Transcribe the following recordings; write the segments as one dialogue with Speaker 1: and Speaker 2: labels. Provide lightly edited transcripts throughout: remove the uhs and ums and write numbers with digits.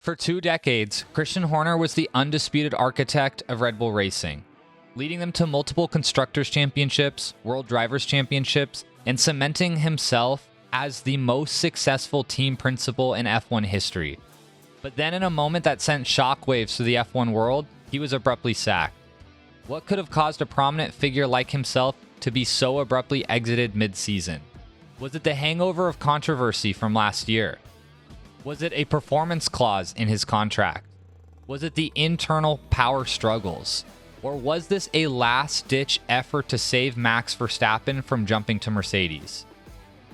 Speaker 1: For 2 decades, Christian Horner was the undisputed architect of Red Bull Racing, leading them to multiple Constructors Championships, World Drivers' Championships, and cementing himself as the most successful team principal in F1 history. But then in a moment that sent shockwaves through the F1 world, he was abruptly sacked. What could have caused a prominent figure like himself to be so abruptly exited mid-season? Was it the hangover of controversy from last year? Was it a performance clause in his contract? Was it the internal power struggles? Or was this a last-ditch effort to save Max Verstappen from jumping to Mercedes?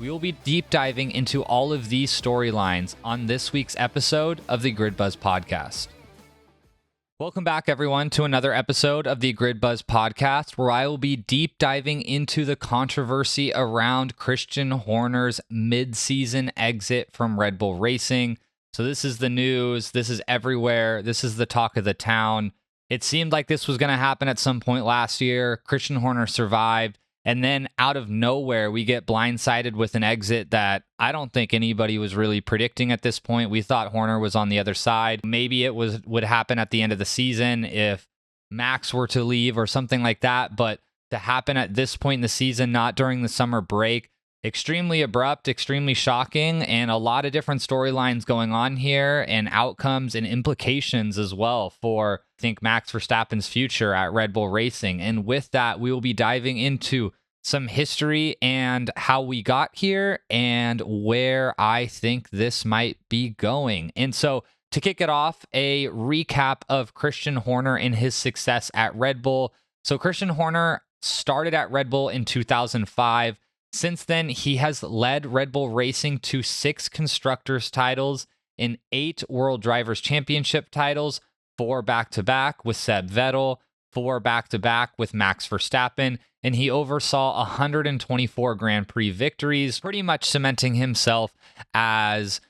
Speaker 1: We will be deep diving into all of these storylines on this week's episode of the Grid Buzz Podcast. Welcome back, everyone, to another episode of the Grid Buzz Podcast, where I will be deep diving into the controversy around Christian Horner's mid-season exit from Red Bull Racing. So this is the news. This is everywhere. This is the talk of the town. It seemed like this was going to happen at some point last year. Christian Horner survived. And then out of nowhere, we get blindsided with an exit that I don't think anybody was really predicting at this point. We thought Horner was on the other side. Maybe it would happen at the end of the season if Max were to leave or something like that. But to happen at this point in the season, not during the summer break, extremely abrupt, extremely shocking, and a lot of different storylines going on here and outcomes and implications as well for, I think, Max Verstappen's future at Red Bull Racing. And with that, we will be diving into some history and how we got here and where I think this might be going. And so to kick it off, a recap of Christian Horner and his success at Red Bull. So Christian Horner started at Red Bull in 2005. Since then, he has led Red Bull Racing to 6 Constructors titles and 8 World Drivers' Championship titles, 4 back-to-back with Seb Vettel, 4 back-to-back with Max Verstappen, and he oversaw 124 Grand Prix victories, pretty much cementing himself as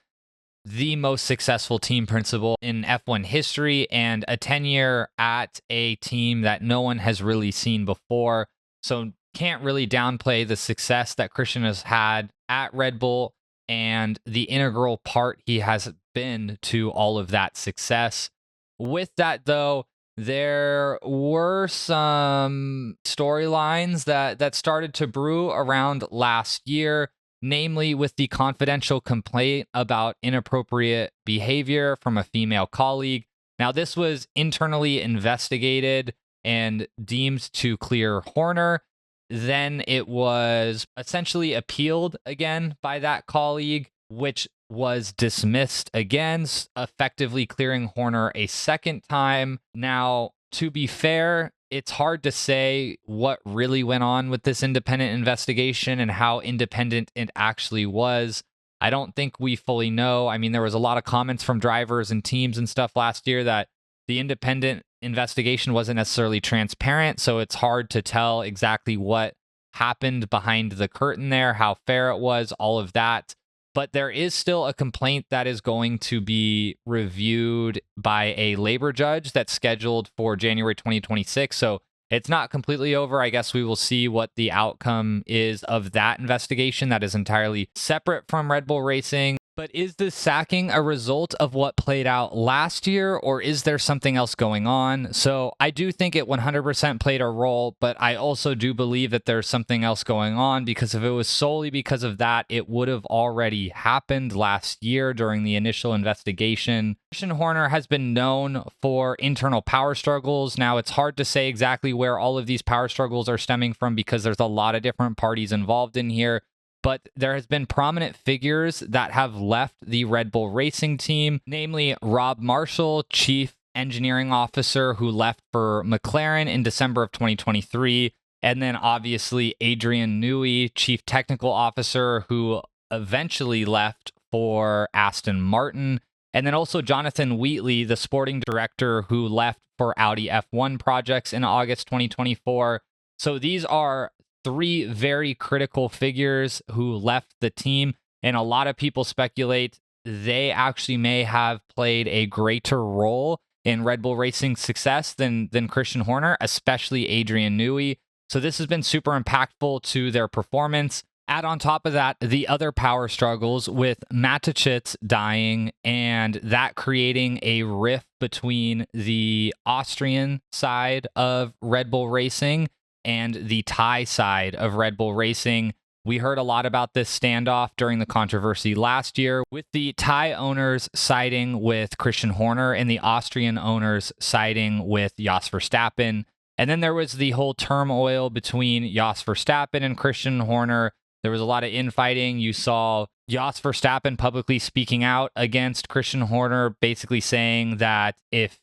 Speaker 1: the most successful team principal in F1 history and a tenure at a team that no one has really seen before. So can't really downplay the success that Christian has had at Red Bull and the integral part he has been to all of that success. With that, though, there were some storylines that started to brew around last year, namely with the confidential complaint about inappropriate behavior from a female colleague. Now, this was internally investigated and deemed to clear Horner. Then it was essentially appealed again by that colleague, which was dismissed again, effectively clearing Horner a second time. Now, to be fair, it's hard to say what really went on with this independent investigation and how independent it actually was. I don't think we fully know. I mean, there was a lot of comments from drivers and teams and stuff last year that the independent investigation wasn't necessarily transparent, so it's hard to tell exactly what happened behind the curtain there, how fair it was, all of that. But there is still a complaint that is going to be reviewed by a labor judge that's scheduled for January 2026. So it's not completely over. I guess we will see what the outcome is of that investigation that is entirely separate from Red Bull Racing. But is this sacking a result of what played out last year, or is there something else going on? So I do think it 100% played a role, but I also do believe that there's something else going on, because if it was solely because of that, it would have already happened last year during the initial investigation. Christian Horner has been known for internal power struggles. Now, it's hard to say exactly where all of these power struggles are stemming from because there's a lot of different parties involved in here. But there has been prominent figures that have left the Red Bull Racing team, namely Rob Marshall, Chief Engineering Officer, who left for McLaren in December of 2023, and then obviously Adrian Newey, Chief Technical Officer, who eventually left for Aston Martin, and then also Jonathan Wheatley, the Sporting Director, who left for Audi F1 projects in August 2024. So these are 3 very critical figures who left the team, and a lot of people speculate they actually may have played a greater role in Red Bull Racing's success than Christian Horner, especially Adrian Newey. So this has been super impactful to their performance. Add on top of that the other power struggles with Matichitz dying and that creating a rift between the Austrian side of Red Bull Racing and the Thai side of Red Bull Racing. We heard a lot about this standoff during the controversy last year, with the Thai owners siding with Christian Horner and the Austrian owners siding with Jos Verstappen. And then there was the whole turmoil between Jos Verstappen and Christian Horner. There was a lot of infighting. You saw Jos Verstappen publicly speaking out against Christian Horner, basically saying that if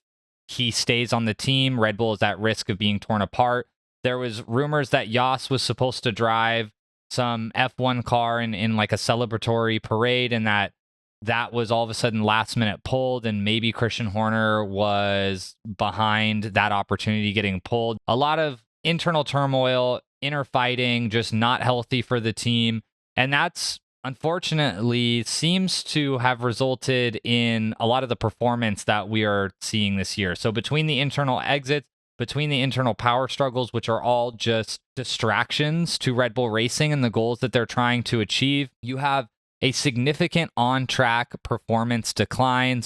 Speaker 1: he stays on the team, Red Bull is at risk of being torn apart. There was rumors that Jos was supposed to drive some F1 car in like a celebratory parade, and that was all of a sudden last minute pulled, and maybe Christian Horner was behind that opportunity getting pulled. A lot of internal turmoil, inner fighting, just not healthy for the team. And that's unfortunately seems to have resulted in a lot of the performance that we are seeing this year. So between the internal exits, between the internal power struggles, which are all just distractions to Red Bull Racing and the goals that they're trying to achieve, you have a significant on-track performance declines.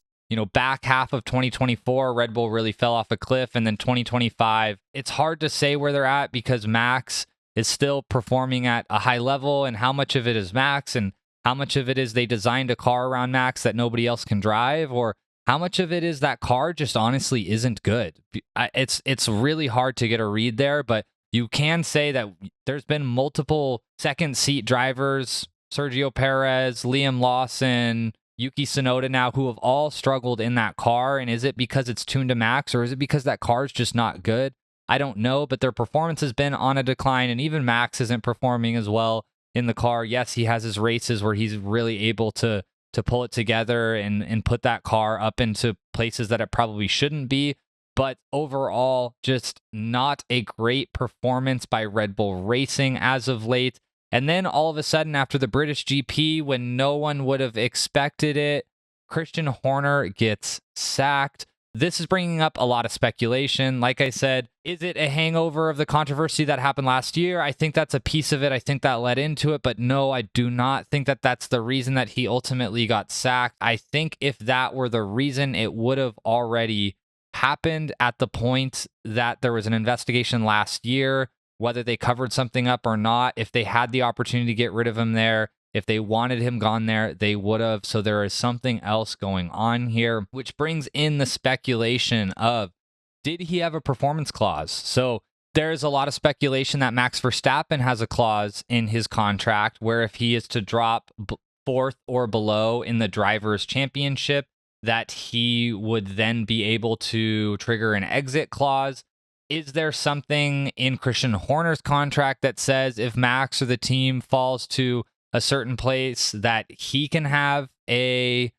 Speaker 1: Back half of 2024, Red Bull really fell off a cliff. And then 2025, it's hard to say where they're at because Max is still performing at a high level. And how much of it is Max and how much of it is they designed a car around Max that nobody else can drive, or how much of it is that car just honestly isn't good. It's really hard to get a read there, but you can say that there's been multiple second seat drivers, Sergio Perez, Liam Lawson, Yuki Tsunoda now, who have all struggled in that car. And is it because it's tuned to Max, or is it because that car is just not good? I don't know, but their performance has been on a decline, and even Max isn't performing as well in the car. Yes, he has his races where he's really able to pull it together and put that car up into places that it probably shouldn't be. But overall, just not a great performance by Red Bull Racing as of late. And then all of a sudden, after the British GP, when no one would have expected it, Christian Horner gets sacked. This is bringing up a lot of speculation. Like I said, is it a hangover of the controversy that happened last year? I think that's a piece of it. I think that led into it. But no, I do not think that that's the reason that he ultimately got sacked. I think if that were the reason, it would have already happened at the point that there was an investigation last year, whether they covered something up or not. If they had the opportunity to get rid of him there, if they wanted him gone there, they would have. So there is something else going on here, which brings in the speculation of, did he have a performance clause? So there's a lot of speculation that Max Verstappen has a clause in his contract where if he is to drop fourth or below in the Drivers' Championship, that he would then be able to trigger an exit clause. Is there something in Christian Horner's contract that says if Max or the team falls to a certain place that he can have a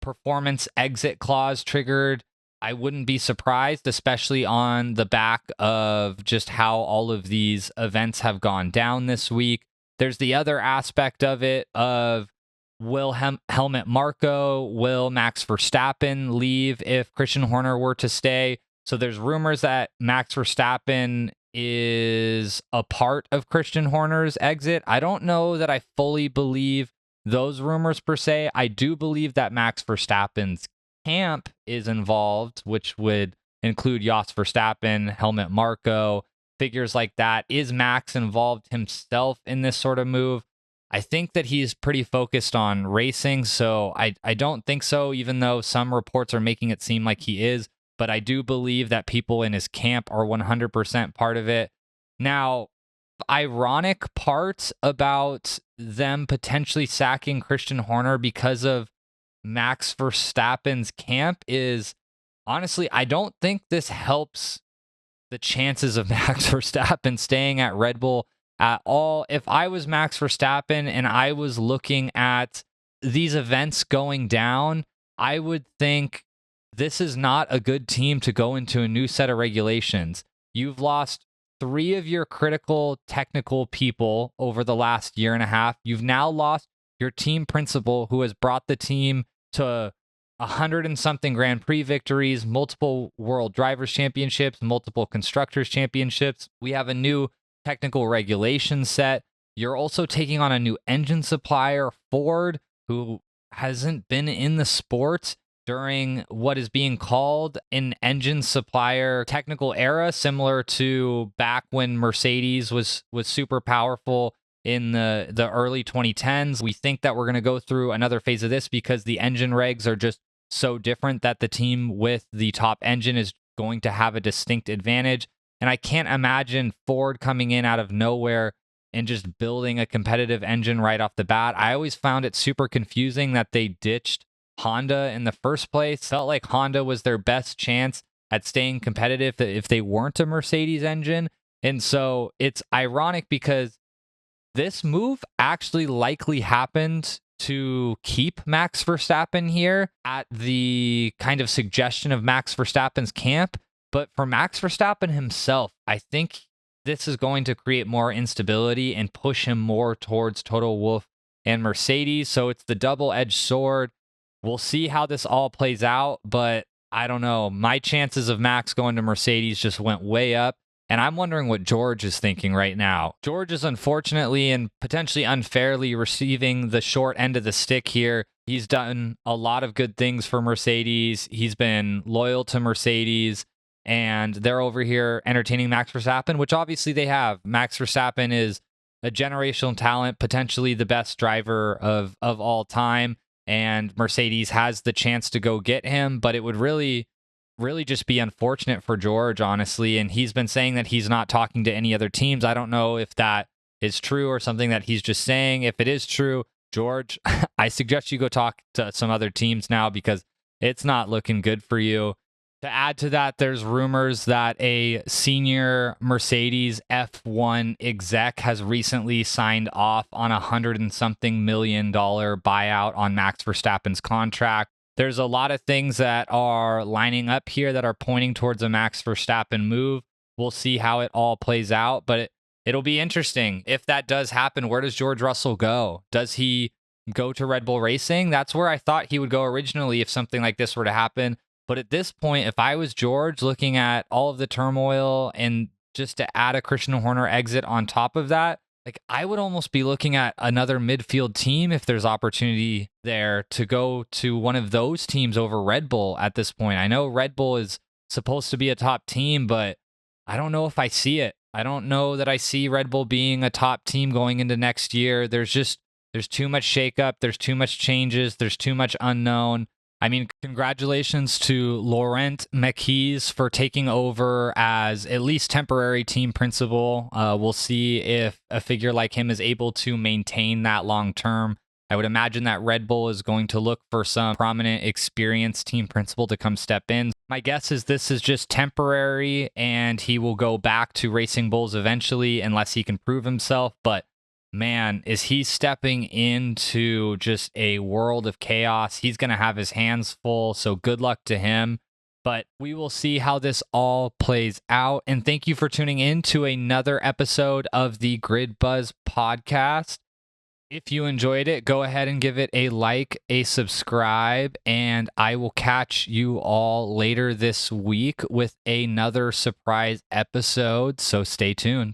Speaker 1: performance exit clause triggered? I wouldn't be surprised, especially on the back of just how all of these events have gone down this week. There's the other aspect of it of, will Helmut Marko, will Max Verstappen leave if Christian Horner were to stay? So there's rumors that Max Verstappen is a part of Christian Horner's exit. I don't know that I fully believe those rumors per se. I do believe that Max Verstappen's camp is involved, which would include Jos Verstappen, Helmut Marko, figures like that. Is Max involved himself in this sort of move? I think that he's pretty focused on racing, so I don't think so, even though some reports are making it seem like he is. But I do believe that people in his camp are 100% part of it. Now, ironic part about them potentially sacking Christian Horner because of Max Verstappen's camp is, honestly, I don't think this helps the chances of Max Verstappen staying at Red Bull at all. If I was Max Verstappen and I was looking at these events going down, I would think this is not a good team to go into a new set of regulations. You've lost 3 of your critical technical people over the last year and a half. You've now lost your team principal, who has brought the team to 100 and something Grand Prix victories, multiple World Drivers' Championships, multiple Constructors' Championships. We have a new technical regulation set. You're also taking on a new engine supplier, Ford, who hasn't been in the sport during what is being called an engine supplier technical era, similar to back when Mercedes was super powerful in the early 2010s. We think that we're going to go through another phase of this because the engine regs are just so different that the team with the top engine is going to have a distinct advantage. And I can't imagine Ford coming in out of nowhere and just building a competitive engine right off the bat. I always found it super confusing that they ditched Honda in the first place. Felt like Honda was their best chance at staying competitive if they weren't a Mercedes engine. And so it's ironic because this move actually likely happened to keep Max Verstappen here at the kind of suggestion of Max Verstappen's camp. But for Max Verstappen himself, I think this is going to create more instability and push him more towards Toto Wolff and Mercedes. So it's the double-edged sword. We'll see how this all plays out, but I don't know. My chances of Max going to Mercedes just went way up. And I'm wondering what George is thinking right now. George is unfortunately and potentially unfairly receiving the short end of the stick here. He's done a lot of good things for Mercedes. He's been loyal to Mercedes, and they're over here entertaining Max Verstappen, which obviously they have. Max Verstappen is a generational talent, potentially the best driver of all time, and Mercedes has the chance to go get him, but it would really just be unfortunate for George, honestly. And he's been saying that he's not talking to any other teams. I don't know if that is true or something that he's just saying. If it is true, George, I suggest you go talk to some other teams now because it's not looking good for you. To add to that, there's rumors that a senior Mercedes F1 exec has recently signed off on $100-something million buyout on Max Verstappen's contract. There's a lot of things that are lining up here that are pointing towards a Max Verstappen move. We'll see how it all plays out, but it'll be interesting. If that does happen, where does George Russell go? Does he go to Red Bull Racing? That's where I thought he would go originally if something like this were to happen. But at this point, if I was George looking at all of the turmoil and just to add a Christian Horner exit on top of that, like I would almost be looking at another midfield team if there's opportunity there to go to one of those teams over Red Bull at this point. I know Red Bull is supposed to be a top team, but I don't know if I see it. I don't know that I see Red Bull being a top team going into next year. There's too much shakeup. There's too much changes. There's too much unknown. I mean, congratulations to Laurent Mekies for taking over as at least temporary team principal. We'll see if a figure like him is able to maintain that long term. I would imagine that Red Bull is going to look for some prominent, experienced team principal to come step in. My guess is this is just temporary and he will go back to Racing Bulls eventually unless he can prove himself. But man, is he stepping into just a world of chaos. He's going to have his hands full, so good luck to him. But we will see how this all plays out. And thank you for tuning in to another episode of the Grid Buzz podcast. If you enjoyed it, go ahead and give it a like, a subscribe, and I will catch you all later this week with another surprise episode. So stay tuned.